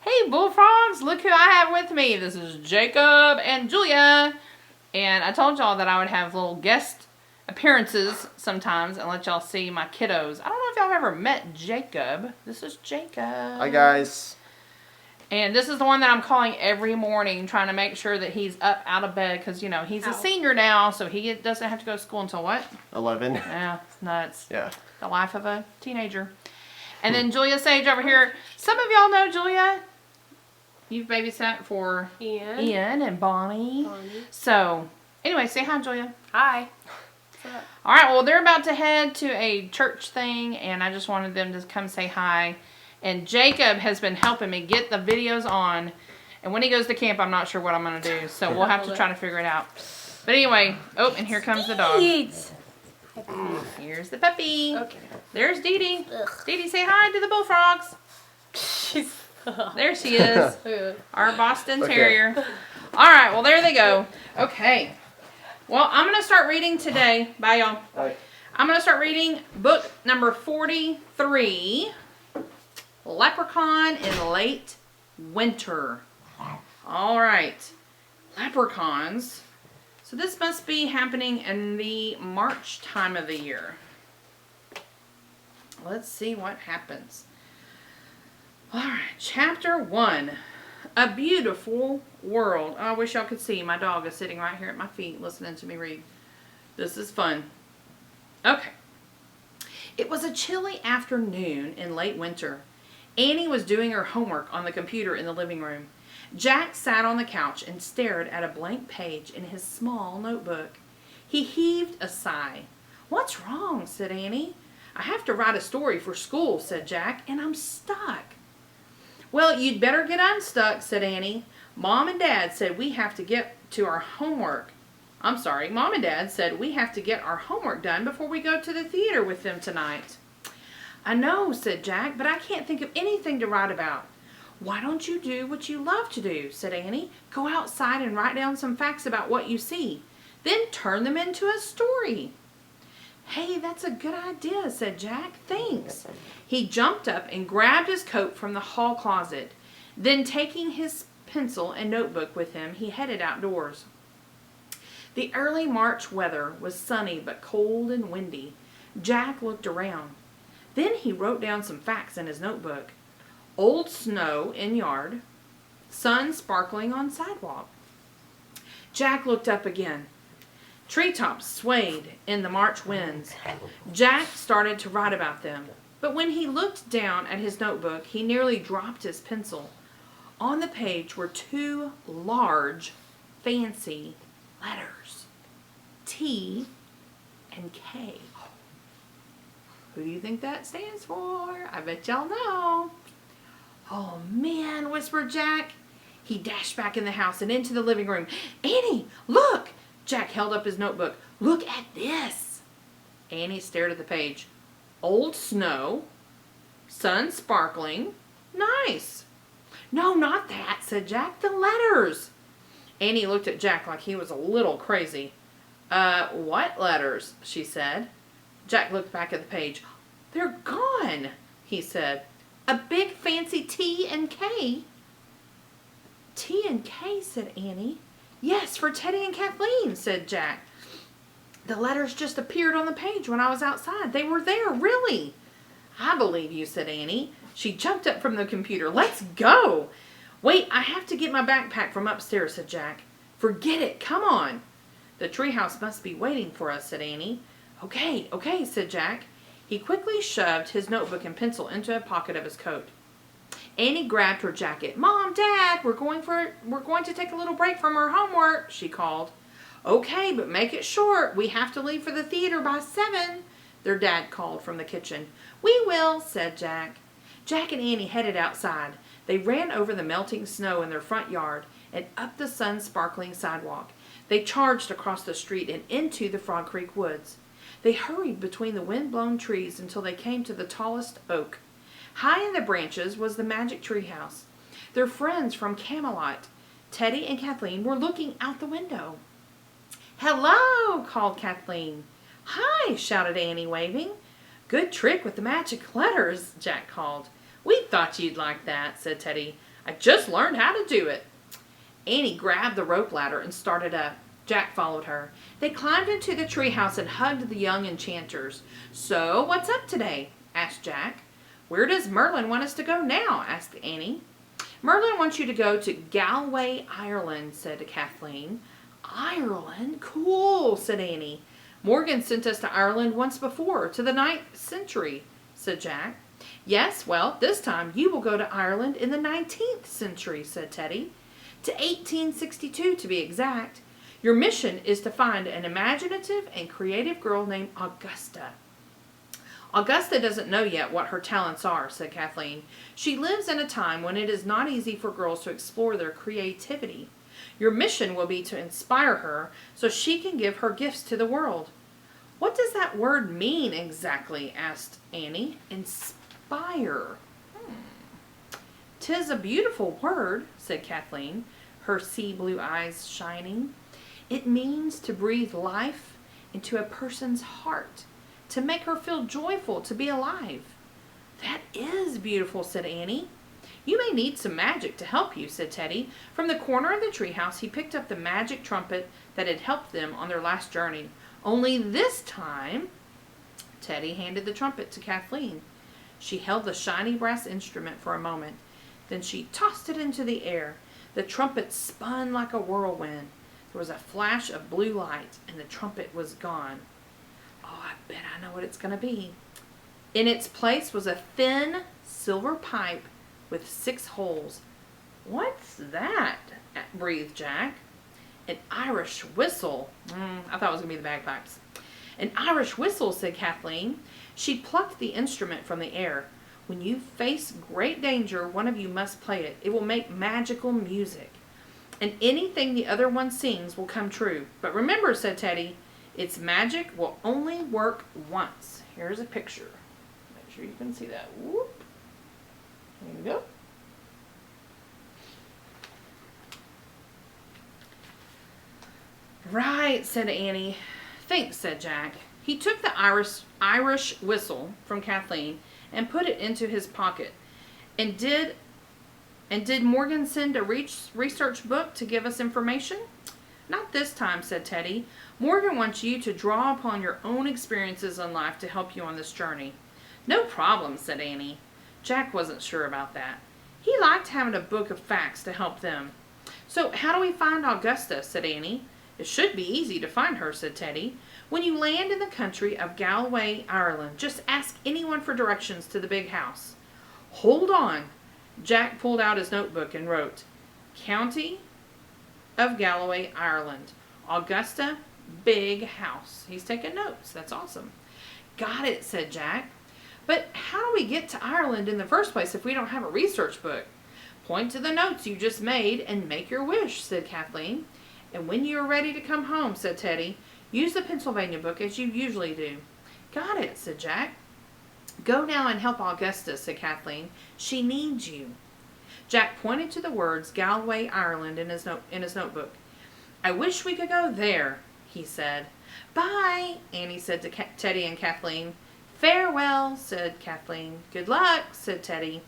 Hey Bullfrogs, look who I have with me. This is Jacob and Julia. And I told y'all that I would have little guest appearances sometimes and let y'all see my kiddos. I don't know if y'all have ever met Jacob. This is Jacob. Hi guys. And this is the one that I'm calling every morning, trying to make sure that he's up out of bed because, you know, he's a senior now, so he doesn't have to go to school until what? 11. Yeah, it's nuts. Yeah. The life of a teenager. And then Julia Sage over here. Some of y'all know Julia. You've babysat for Ian and Bonnie. So, anyway, say hi, Julia. Hi. All right, well, they're about to head to a church thing, and I just wanted them to come say hi. And Jacob has been helping me get the videos on. And when he goes to camp, I'm not sure what I'm going to do. So, we'll have to try to figure it out. But anyway, oh, and here comes the dog. Here's the puppy. Okay. There's Dee Dee. Dee Dee, say hi to the bullfrogs. There she is. Our Boston Terrier. All right, well, there they go. Okay. Well, I'm going to start reading today. Bye, y'all. Bye. I'm going to start reading book number 43, Leprechaun in Late Winter. All right. Leprechauns. So this must be happening in the March time of the year. Let's see what happens. All right, chapter 1. A beautiful world. Oh, I wish y'all could see. My dog is sitting right here at my feet listening to me read. This is fun. Okay. It was a chilly afternoon in late winter. Annie was doing her homework on the computer in the living room. Jack sat on the couch and stared at a blank page in his small notebook. He heaved a sigh. "What's wrong?" said Annie. "I have to write a story for school," said Jack, "and I'm stuck." "Well, you'd better get unstuck," said Annie. Mom and Dad said we have to get our homework done before we go to the theater with them tonight. "I know," said Jack, "but I can't think of anything to write about." "Why don't you do what you love to do?" said Annie. "Go outside and write down some facts about what you see. Then turn them into a story." "Hey, that's a good idea," said Jack. "Thanks." He jumped up and grabbed his coat from the hall closet. Then, taking his pencil and notebook with him, he headed outdoors. The early March weather was sunny but cold and windy. Jack looked around. Then he wrote down some facts in his notebook. Old snow in yard. Sun sparkling on sidewalk. Jack looked up again. Treetops swayed in the March winds. Jack started to write about them, but when he looked down at his notebook, he nearly dropped his pencil. On the page were two large, fancy letters. T and K. Who do you think that stands for? I bet y'all know. "Oh, man," whispered Jack. He dashed back in the house and into the living room. "Annie, look!" Jack held up his notebook. "Look at this." Annie stared at the page. Old snow. Sun sparkling. Nice. "No, not that," said Jack. "The letters." Annie looked at Jack like he was a little crazy. What letters?" she said. Jack looked back at the page. "They're gone," he said. "A big fancy T and K." "T and K," said Annie. "Yes, for Teddy and Kathleen," said Jack. "The letters just appeared on the page when I was outside. They were there, really." "I believe you," said Annie. She jumped up from the computer. "Let's go." "Wait, I have to get my backpack from upstairs," said Jack. "Forget it. Come on." "The treehouse must be waiting for us," said Annie. Okay, said Jack. He quickly shoved his notebook and pencil into a pocket of his coat. Annie grabbed her jacket. "Mom, Dad, we're going to take a little break from our homework," she called. "Okay, but make it short. We have to leave for the theater by 7, their dad called from the kitchen. "We will," said Jack. Jack and Annie headed outside. They ran over the melting snow in their front yard and up the sun-sparkling sidewalk. They charged across the street and into the Frog Creek woods. They hurried between the wind-blown trees until they came to the tallest oak. High in the branches was the magic treehouse. Their friends from Camelot, Teddy and Kathleen, were looking out the window. "Hello," called Kathleen. "Hi," shouted Annie, waving. "Good trick with the magic letters," Jack called. "We thought you'd like that," said Teddy. I just learned how to do it. Annie grabbed the rope ladder and started up. Jack followed her. They climbed into the treehouse and hugged the young enchanters. "So, what's up today?" asked Jack. "Where does Merlin want us to go now?" asked Annie. "Merlin wants you to go to Galway, Ireland," said Kathleen. "Ireland? Cool," said Annie. "Morgan sent us to Ireland once before, to the 9th century, said Jack. "Yes, well, this time you will go to Ireland in the 19th century, said Teddy. "To 1862 to be exact. Your mission is to find an imaginative and creative girl named Augusta." "Augusta doesn't know yet what her talents are," said Kathleen. "She lives in a time when it is not easy for girls to explore their creativity. Your mission will be to inspire her so she can give her gifts to the world." "What does that word mean exactly?" asked Annie. "Inspire. 'Tis a beautiful word," said Kathleen, her sea blue eyes shining. "It means to breathe life into a person's heart, to make her feel joyful to be alive." "That is beautiful," said Annie. "You may need some magic to help you," said Teddy. From the corner of the treehouse he picked up the magic trumpet that had helped them on their last journey. Only this time, Teddy handed the trumpet to Kathleen. She held the shiny brass instrument for a moment. Then she tossed it into the air. The trumpet spun like a whirlwind. There was a flash of blue light, and the trumpet was gone. "Oh, I bet I know what it's going to be." In its place was a thin silver pipe with 6 holes. "What's that?" breathed Jack. "An Irish whistle." I thought it was going to be the bagpipes. "An Irish whistle," said Kathleen. She plucked the instrument from the air. "When you face great danger, one of you must play it. It will make magical music. And anything the other one sings will come true. But remember," said Teddy, "its magic will only work once." Here's a picture. Make sure you can see that. Whoop. There you go. "Right," said Annie. "Thanks," said Jack. He took the Irish whistle from Kathleen and put it into his pocket. And did Morgan send a research book to give us information?" "Not this time," said Teddy. "Morgan wants you to draw upon your own experiences in life to help you on this journey." "No problem," said Annie. Jack wasn't sure about that. He liked having a book of facts to help them. "So how do we find Augusta?" said Annie. "It should be easy to find her," said Teddy. "When you land in the country of Galway, Ireland, just ask anyone for directions to the big house." "Hold on." Jack pulled out his notebook and wrote, "County of Galway, Ireland. Augusta, big house." He's taking notes. That's awesome. "Got it," said Jack. "But how do we get to Ireland in the first place if we don't have a research book?" "Point to the notes you just made and make your wish," said Kathleen. "And when you are ready to come home," said Teddy, "use the Pennsylvania book as you usually do." "Got it," said Jack. "Go now and help Augusta," said Kathleen. "She needs you." Jack pointed to the words Galway, Ireland in his notebook. "I wish we could go there," he said. "Bye," Annie said to Teddy and Kathleen. "Farewell," said Kathleen. "Good luck," said Teddy.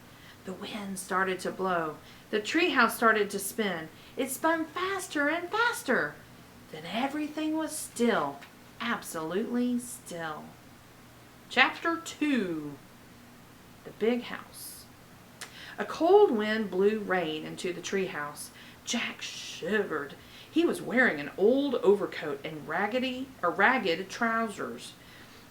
The wind started to blow. The treehouse started to spin. It spun faster and faster. Then everything was still, absolutely still. Chapter 2. The Big House. A cold wind blew rain into the treehouse. Jack shivered. He was wearing an old overcoat and ragged trousers.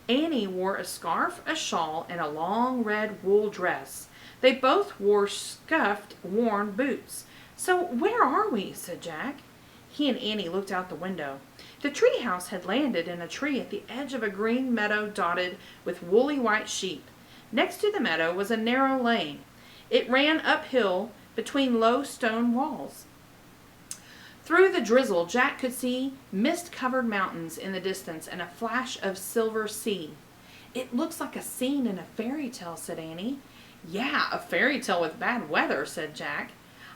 Annie wore a scarf, a shawl, and a long red wool dress. They both wore scuffed, worn boots. "So where are we?" said Jack. He and Annie looked out the window. The treehouse had landed in a tree at the edge of a green meadow dotted with woolly white sheep. Next to the meadow was a narrow lane. It ran uphill between low stone walls. Through the drizzle, Jack could see mist-covered mountains in the distance and a flash of silver sea. "It looks like a scene in a fairy tale," said Annie. "Yeah, a fairy tale with bad weather," said Jack.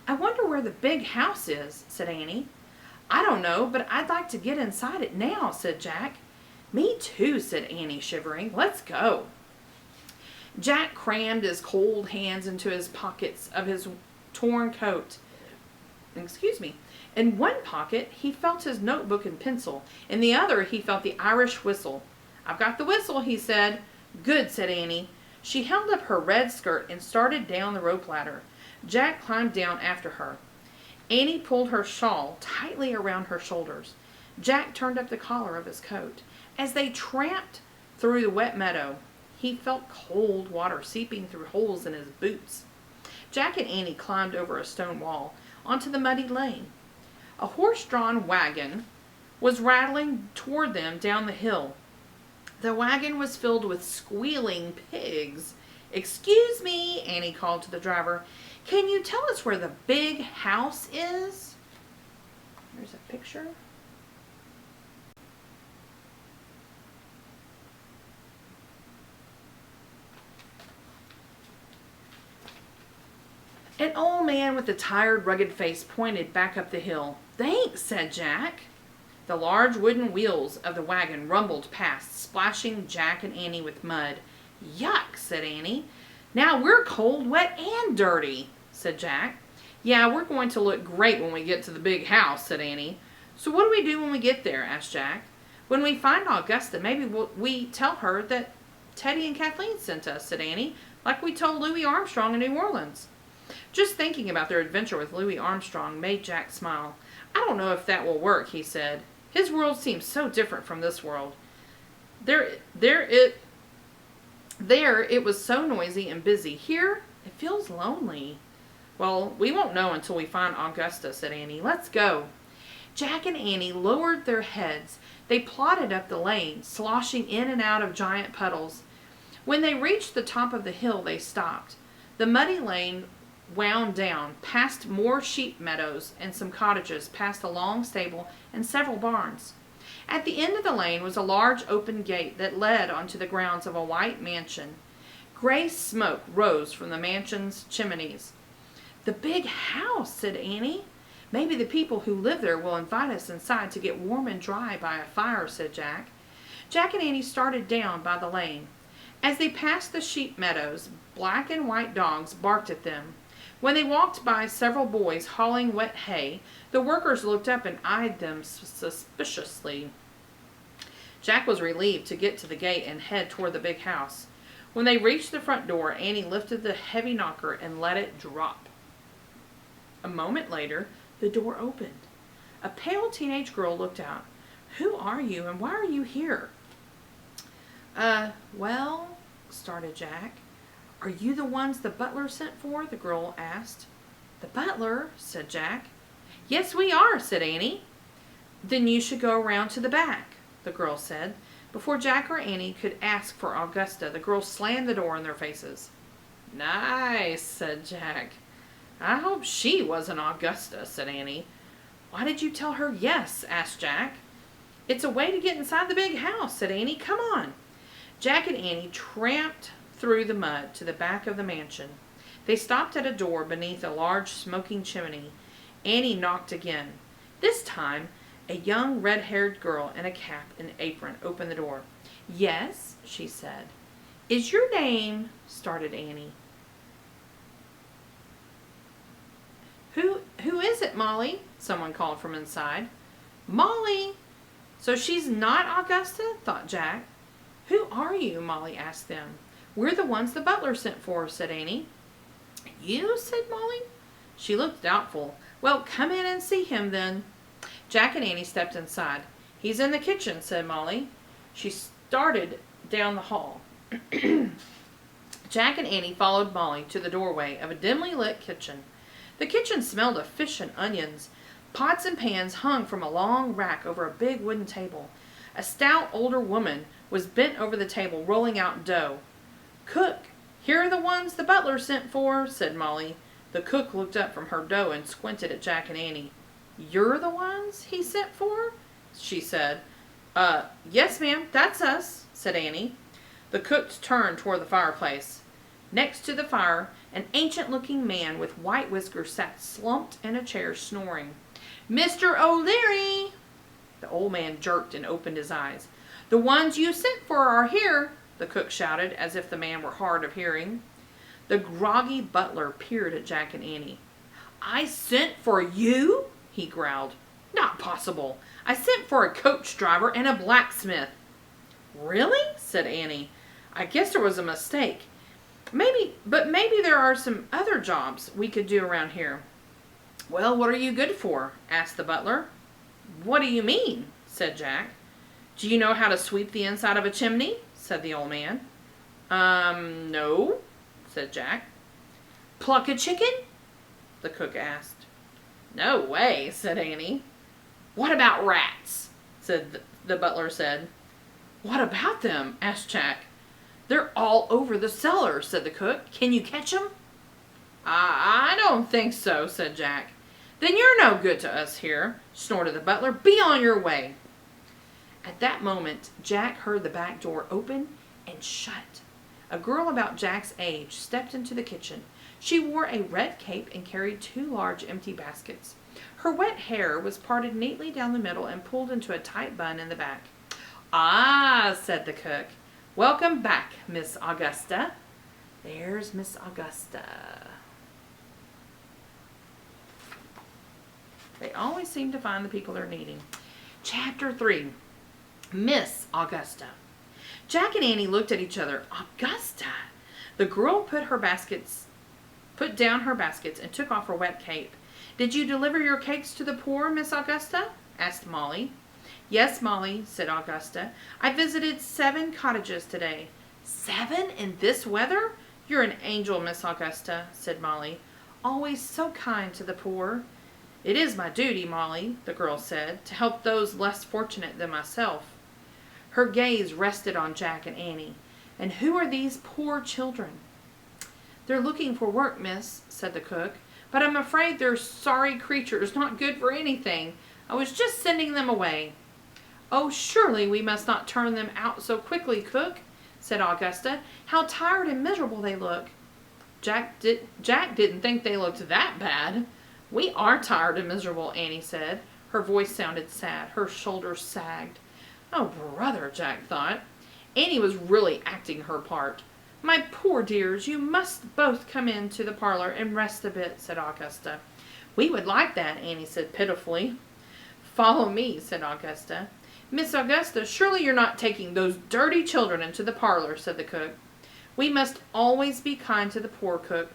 "I wonder where the big house is," said Annie. "I don't know, but I'd like to get inside it now," said Jack. "Me too," said Annie, shivering. "Let's go." Jack crammed his cold hands into his pockets of his torn coat. Excuse me. In one pocket, he felt his notebook and pencil. In the other, he felt the Irish whistle. "I've got the whistle," he said. "Good," said Annie. She held up her red skirt and started down the rope ladder. Jack climbed down after her. Annie pulled her shawl tightly around her shoulders. Jack turned up the collar of his coat. As they tramped through the wet meadow, he felt cold water seeping through holes in his boots. Jack and Annie climbed over a stone wall onto the muddy lane. A horse-drawn wagon was rattling toward them down the hill. The wagon was filled with squealing pigs. "Excuse me," Annie called to the driver. "Can you tell us where the big house is?" There's a picture. An old man with a tired, rugged face pointed back up the hill. "Thanks," said Jack. The large wooden wheels of the wagon rumbled past, splashing Jack and Annie with mud. "Yuck," said Annie. "Now we're cold, wet, and dirty," said Jack. "Yeah, we're going to look great when we get to the big house," said Annie. "So what do we do when we get there?" asked Jack. "When we find Augusta, maybe we tell her that Teddy and Kathleen sent us," said Annie, "like we told Louis Armstrong in New Orleans." Just thinking about their adventure with Louis Armstrong made Jack smile. "I don't know if that will work," he said. "His world seems so different from this world. There it was so noisy and busy. Here, it feels lonely." "Well, we won't know until we find Augusta," said Annie. "Let's go." Jack and Annie lowered their heads. They plodded up the lane, sloshing in and out of giant puddles. When they reached the top of the hill, they stopped. The muddy lane wound down, past more sheep meadows and some cottages, past a long stable and several barns. At the end of the lane was a large open gate that led onto the grounds of a white mansion. Gray smoke rose from the mansion's chimneys. "The big house," said Annie. "Maybe the people who live there will invite us inside to get warm and dry by a fire," said Jack. Jack and Annie started down by the lane. As they passed the sheep meadows, black and white dogs barked at them. When they walked by several boys hauling wet hay, the workers looked up and eyed them suspiciously. Jack was relieved to get to the gate and head toward the big house. When they reached the front door, Annie lifted the heavy knocker and let it drop. A moment later, the door opened. A pale teenage girl looked out. "Who are you and why are you here?" Well, started Jack. "Are you the ones the butler sent for?" the girl asked. "The butler?" said Jack. "Yes, we are," said Annie. "Then you should go around to the back," the girl said. Before Jack or Annie could ask for Augusta, the girl slammed the door in their faces. "Nice," said Jack. "I hope she wasn't Augusta," said Annie. "Why did you tell her yes?" asked Jack. "It's a way to get inside the big house," said Annie. "Come on." Jack and Annie tramped through the mud to the back of the mansion. They stopped at a door beneath a large smoking chimney. Annie knocked again. This time, a young red-haired girl in a cap and apron opened the door. "Yes," she said. "Is your name—" started Annie. Who is it, Molly?" someone called from inside. "Molly! So she's not Augusta?" thought Jack. "Who are you?" Molly asked them. "We're the ones the butler sent for," said Annie. "You?" said Molly. She looked doubtful. "Well, come in and see him then." Jack and Annie stepped inside. "He's in the kitchen," said Molly. She started down the hall. Jack and Annie followed Molly to the doorway of a dimly lit kitchen. The kitchen smelled of fish and onions. Pots and pans hung from a long rack over a big wooden table. A stout older woman was bent over the table, rolling out dough. "Cook, here are the ones the butler sent for," said Molly. The cook looked up from her dough and squinted at Jack and Annie. "You're the ones he sent for?" she said. Yes, ma'am, that's us," said Annie. The cook turned toward the fireplace. Next to the fire, an ancient-looking man with white whiskers sat slumped in a chair, snoring. "Mr. O'Leary!" The old man jerked and opened his eyes. "The ones you sent for are here," the cook shouted, as if the man were hard of hearing. The groggy butler peered at Jack and Annie. I sent for you? He growled. Not possible. I sent for a coach driver and a blacksmith. Really? Said Annie. I guess there was a mistake. Maybe there are some other jobs we could do around here. Well, what are you good for? Asked the butler. What do you mean? Said Jack. Do you know how to sweep the inside of a chimney? Said the old man. No, said Jack. Pluck a chicken? The cook asked. No way, said Annie. What about rats? The butler said. What about them? Asked Jack. They're all over the cellar, said the cook. Can you catch them? I don't think so, said Jack. Then you're no good to us here, snorted the butler. Be on your way. At that moment, Jack heard the back door open and shut. A girl about Jack's age stepped into the kitchen. She wore a red cape and carried 2 large empty baskets. Her wet hair was parted neatly down the middle and pulled into a tight bun in the back. Ah, said the cook. Welcome back, Miss Augusta. There's Miss Augusta. They always seem to find the people they're needing. Chapter 3. Miss Augusta. Jack and Annie looked at each other. Augusta. The girl put down her baskets and took off her wet cape. Did you deliver your cakes to the poor, Miss Augusta? Asked Molly. Yes, Molly, said Augusta. I visited 7 cottages today. 7 in this weather? You're an angel, Miss Augusta, said Molly. Always so kind to the poor. It is my duty, Molly, the girl said, to help those less fortunate than myself. Her gaze rested on Jack and Annie. And who are these poor children? They're looking for work, miss, said the cook. But I'm afraid they're sorry creatures, not good for anything. I was just sending them away. Oh, surely we must not turn them out so quickly, cook, said Augusta. How tired and miserable they look. Jack didn't think they looked that bad. We are tired and miserable, Annie said. Her voice sounded sad. Her shoulders sagged. Oh, brother, Jack thought. Annie was really acting her part. My poor dears, you must both come into the parlor and rest a bit, said Augusta. We would like that, Annie said pitifully. Follow me, said Augusta. Miss Augusta, surely you're not taking those dirty children into the parlor, said the cook. We must always be kind to the poor, cook,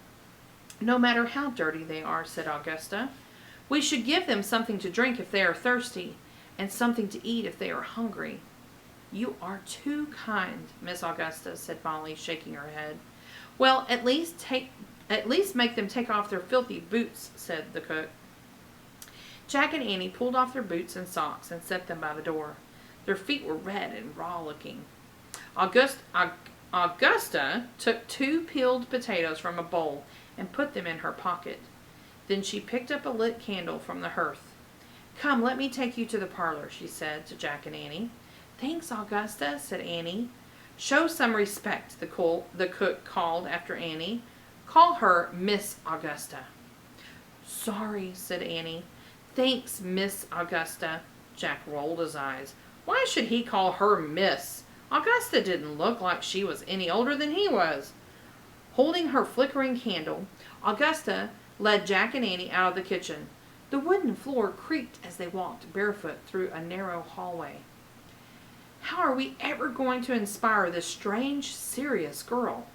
no matter how dirty they are, said Augusta. We should give them something to drink if they are thirsty, and something to eat if they are hungry. You are too kind, Miss Augusta, said Molly, shaking her head. Well, at least make them take off their filthy boots, said the cook. Jack and Annie pulled off their boots and socks and set them by the door. Their feet were red and raw-looking. Augusta took 2 peeled potatoes from a bowl and put them in her pocket. Then she picked up a lit candle from the hearth. Come, let me take you to the parlor, she said to Jack and Annie. Thanks, Augusta, said Annie. Show some respect, the cook called after Annie. Call her Miss Augusta. Sorry, said Annie. Thanks, Miss Augusta. Jack rolled his eyes. Why should he call her Miss? Augusta didn't look like she was any older than he was. Holding her flickering candle, Augusta led Jack and Annie out of the kitchen. The wooden floor creaked as they walked barefoot through a narrow hallway. How are we ever going to inspire this strange, serious girl?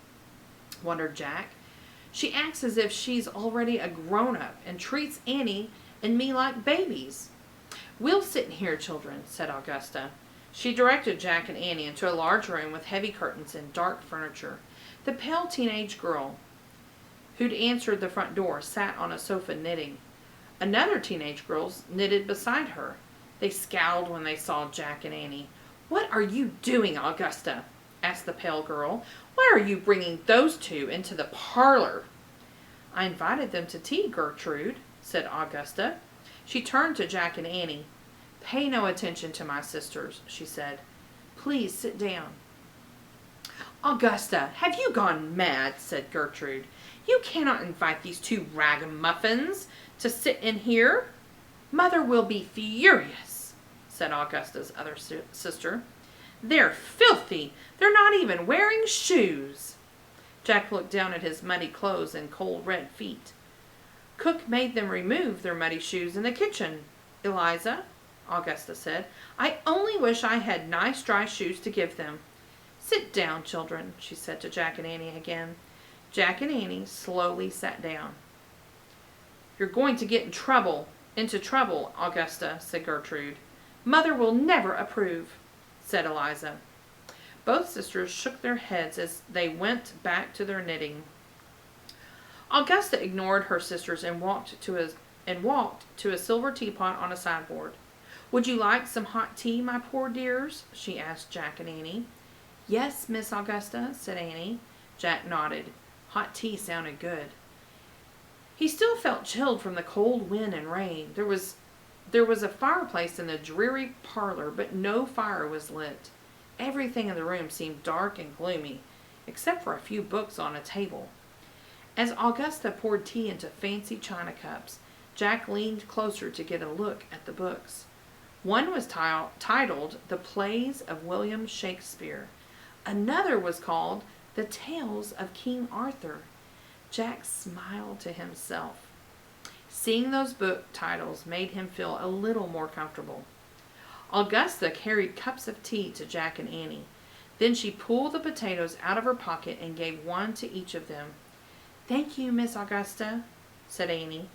Wondered Jack. She acts as if she's already a grown-up and treats Annie and me like babies. We'll sit in here, children, said Augusta. She directed Jack and Annie into a large room with heavy curtains and dark furniture. The pale teenage girl who'd answered the front door sat on a sofa knitting. Another teenage girl knitted beside her. They scowled when they saw Jack and Annie. What are you doing, Augusta? Asked the pale girl. Why are you bringing those 2 into the parlor? I invited them to tea, Gertrude, said Augusta. She turned to Jack and Annie. Pay no attention to my sisters, she said. Please sit down. Augusta, have you gone mad? Said Gertrude. You cannot invite these 2 ragamuffins to sit in here. Mother will be furious, said Augusta's other sister. They're filthy. They're not even wearing shoes. Jack looked down at his muddy clothes and cold red feet. Cook made them remove their muddy shoes in the kitchen, Eliza, Augusta said. I only wish I had nice dry shoes to give them. Sit down, children, she said to Jack and Annie again. Jack and Annie slowly sat down. You're going to get into trouble, Augusta, said Gertrude. Mother will never approve, said Eliza. Both sisters shook their heads as they went back to their knitting. Augusta ignored her sisters and walked to a silver teapot on a sideboard. Would you like some hot tea, my poor dears? She asked Jack and Annie. Yes, Miss Augusta, said Annie. Jack nodded. Hot tea sounded good. He still felt chilled from the cold wind and rain. There was a fireplace in the dreary parlor, but no fire was lit. Everything in the room seemed dark and gloomy, except for a few books on a table. As Augusta poured tea into fancy china cups, Jack leaned closer to get a look at the books. One was titled The Plays of William Shakespeare. Another was called The Tales of King Arthur. Jack smiled to himself. Seeing those book titles made him feel a little more comfortable. Augusta carried cups of tea to Jack and Annie. Then she pulled the potatoes out of her pocket and gave one to each of them. Thank you, Miss Augusta, said Annie.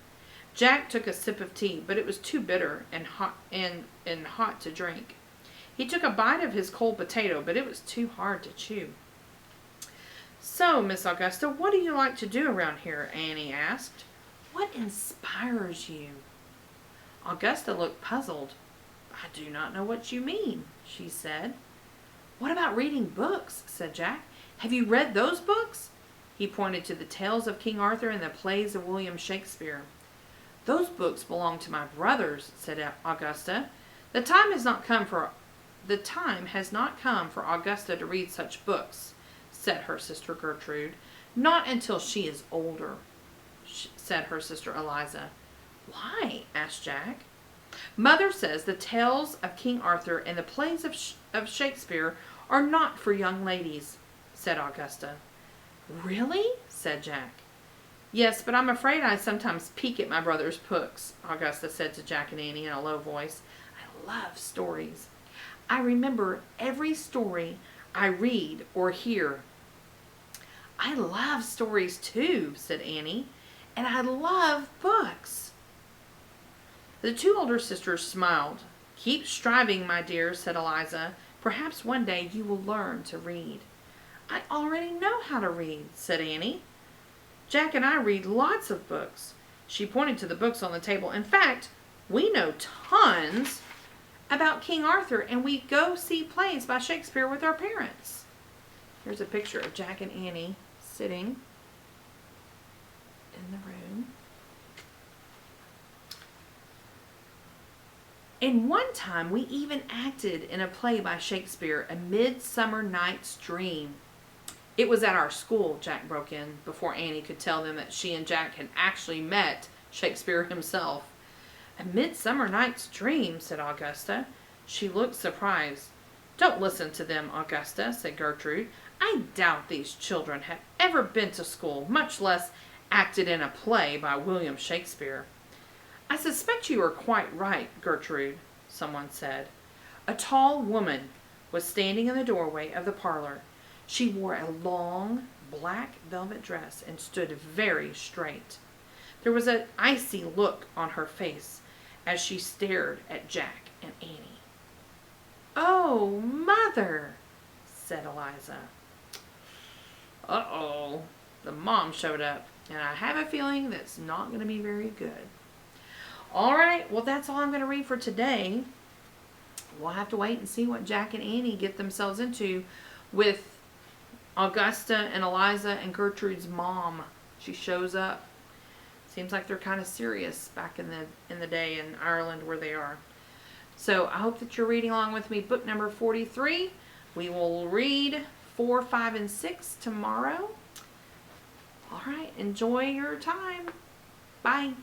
Jack took a sip of tea, but it was too bitter and hot to drink. He took a bite of his cold potato, but it was too hard to chew. So, Miss Augusta, what do you like to do around here? Annie asked. What inspires you? Augusta looked puzzled. I do not know what you mean, she said. What about reading books? Said Jack. Have you read those books? He pointed to the Tales of King Arthur and the Plays of William Shakespeare. Those books belong to my brothers, said Augusta. The time has not come for Augusta to read such books, said her sister Gertrude. Not until she is older, said her sister Eliza. Why? Asked Jack. Mother says the Tales of King Arthur and the Plays of Shakespeare are not for young ladies, said Augusta. Really? Said Jack. Yes, but I'm afraid I sometimes peek at my brother's books, Augusta said to Jack and Annie in a low voice. I love stories. I remember every story I read or hear. I love stories too, said Annie, and I love books. The two older sisters smiled. Keep striving, my dear, said Eliza. Perhaps one day you will learn to read. I already know how to read, said Annie. Jack and I read lots of books. She pointed to the books on the table. In fact, we know tons about King Arthur, and we go see plays by Shakespeare with our parents. Here's a picture of Jack and Annie sitting in the room. And one time we even acted in a play by Shakespeare, A Midsummer Night's Dream. It was at our school, Jack broke in, before Annie could tell them that she and Jack had actually met Shakespeare himself. A Midsummer Night's Dream, said Augusta. She looked surprised. Don't listen to them, Augusta, said Gertrude. I doubt these children have ever been to school, much less acted in a play by William Shakespeare. I suspect you are quite right, Gertrude, someone said. A tall woman was standing in the doorway of the parlor. She wore a long black velvet dress and stood very straight. There was an icy look on her face as she stared at Jack and Annie. Oh, Mother, said Eliza. Uh-oh, the mom showed up, and I have a feeling that's not going to be very good. All right, well, that's all I'm going to read for today. We'll have to wait and see what Jack and Annie get themselves into with Augusta and Eliza and Gertrude's mom. She shows up. Seems like they're kind of serious back in the day in Ireland where they are. So I hope that you're reading along with me. Book number 43. We will read 4, 5, and 6 tomorrow. All right, enjoy your time. Bye.